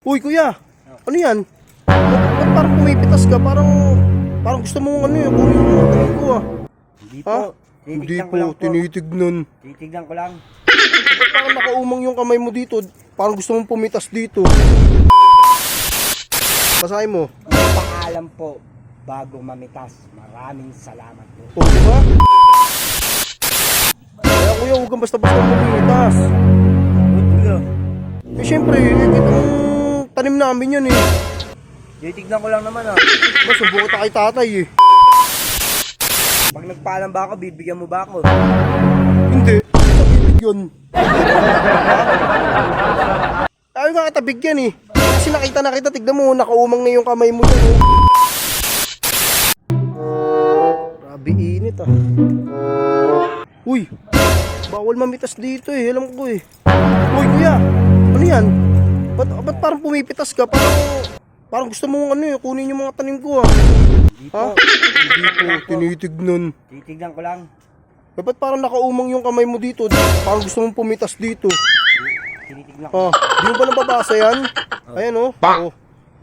Uy, kuya. Ano yan? Ba't parang pumipitas ka? Parang gusto mo ano yun, kunin mo ang ko ah. Hindi Ha? po. Hindi Tinitignan ko po, lang po. tinitignan. Tinitignan ko lang. Ba't parang nakaumang yung kamay mo dito? Parang gusto mong pumitas dito. Basahin mo. Paalam po bago mamitas. Maraming salamat po. O, di ba? Kaya kuya, huwag kang basta-basta pumitas. Good kuya. Eh, syempre, itong tanim namin yan eh. Tinitignan ko lang naman ah. Mas, subukan kita kay tatay eh. Pag nagpaalam ba ako, bibigyan mo ba ako? Hindi. Tabig yun. Ayaw nga katabig yan eh. Kasi nakita na kita, tignan mo, nakaumang na yung kamay mo dyan. Oh. Grabe init ah. Uy, bawal mamitas dito eh, alam ko eh. Uy kuya, ano yan? Ba't parang pumipitas ka? Parang gusto mong ano eh, kunin yung mga tanim ko ah. Hindi Ha? po. Hindi po, tinitignan. Tinitignan ko lang. Ba't parang nakaumang yung kamay mo dito? Parang gusto mong pumitas dito. Tinitignan ko. Di mo ba nababasa yan? Ayan oh.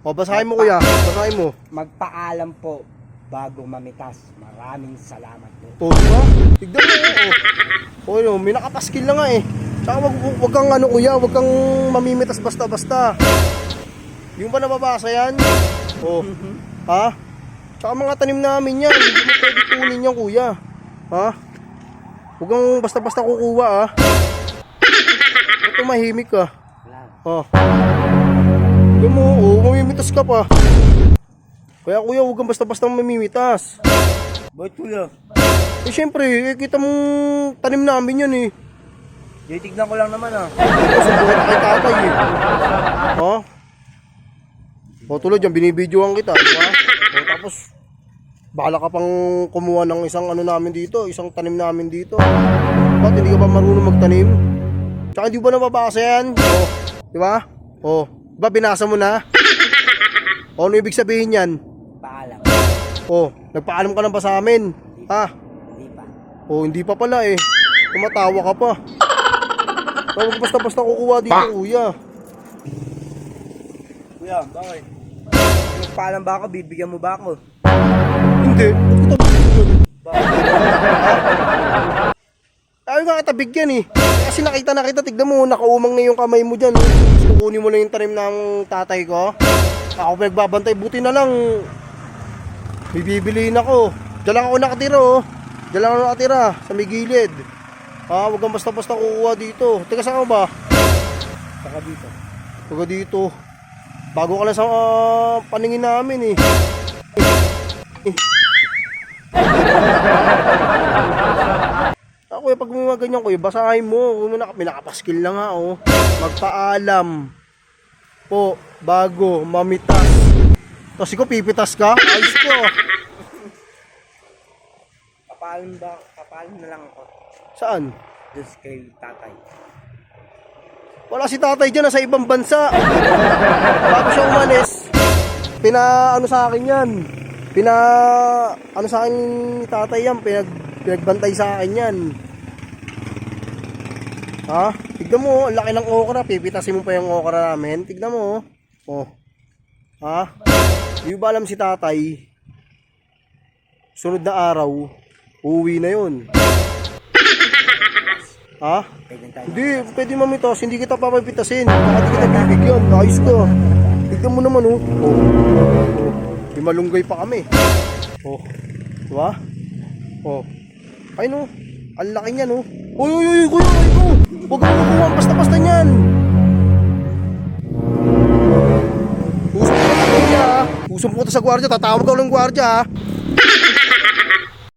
Oh, basahin mo kuya. Basahin mo. Magpaalam po bago mamitas. Maraming salamat po. Oh, di ba? Tignan mo oh. Oh, no, may nakapaskil na nga eh. Tsaka wag kang ano kuya, wag kang mamimitas basta-basta. Di mo ba nababasa yan? Oh. Ha? Tsaka mga tanim namin yan. Hindi mo pwede kunin yan kuya. Ha? Huwag kang basta-basta kukuha ah. Ba't tumahimik ka? Wala. Oh. Tignan mo, oh, mamimitas ka pa. Kaya kuya, huwag kang basta-basta mamimitas. Bakit kuya? Eh syempre, kita mong tanim namin yan eh. Tinitignan ko lang naman ah. Subukan kita kay tatay eh. Ha? O tulad yan, binibidyoan kita, di ba? O tapos, bahala ka pang kumuha ng isang ano namin dito, isang tanim namin dito. Ba't hindi ka ba marunong magtanim? Tsaka hindi ba nababasa yan? O, di ba? O, di ba binasa mo na? O, ano ibig sabihin yan? Paalam. O, nagpaalam ka na ba sa amin? Ha? Hindi pa. O, hindi pa pala eh. Tumatawa ka pa. Huwag basta-basta kukuha dito, kuya. Kuya, bakit? Pag nagpaalam ba ako, bibigyan mo ba ako? Hindi. Ba't kita bibigyan? Bakit? Ayaw nga katabig yan eh. Kasi nakita na kita, tignan mo, nakaumang na yung kamay mo dyan. Gusto kunin mo na yung tanim ng tatay ko. Ako nagbabantay, buti na lang. May bibiliin ako. Diyan lang ako nakatira oh. Diyan lang ako nakatira, sa may gilid. Huwag kang basta-basta kukuha dito. Teka, saan ka ba? Saka dito. Taga dito. Bago ka lang sa paningin namin eh. Ako pag may mga ganyan ko, basahin mo. May nakapaskil na nga oh. Magpaalam po bago mamitas. Tapos ikaw pipitas ka? Ayos ko. Papaalam na lang ako. Saan? Doon kay tatay. Wala si tatay dyan, nasa ibang bansa. Bago siya umalis, ano sa akin yan. Ano sa akin ni tatay yan, pinagbantay sa akin yan. Ha? Tignan mo, ang laki ng okra, pipitasin mo pa yung okra namin. Tignan mo, oh. Ha? Di ba alam si tatay, sunod na araw, uuwi na yun. Ha? Hindi, pwede mamitas, hindi kita papapitasin. Baka di kita bibigyan, ayos ko. Tignan mo naman oh. Oh. Di malunggay pa kami. Oh. Diba? Oh. Ay no, ang laki niyan oh. Uy, kuya, ito. Huwag kang kukuha, basta-basta niyan. Usap ko na kuya. Usap ko sa gwardiya, tatawag ko ng gwardiya.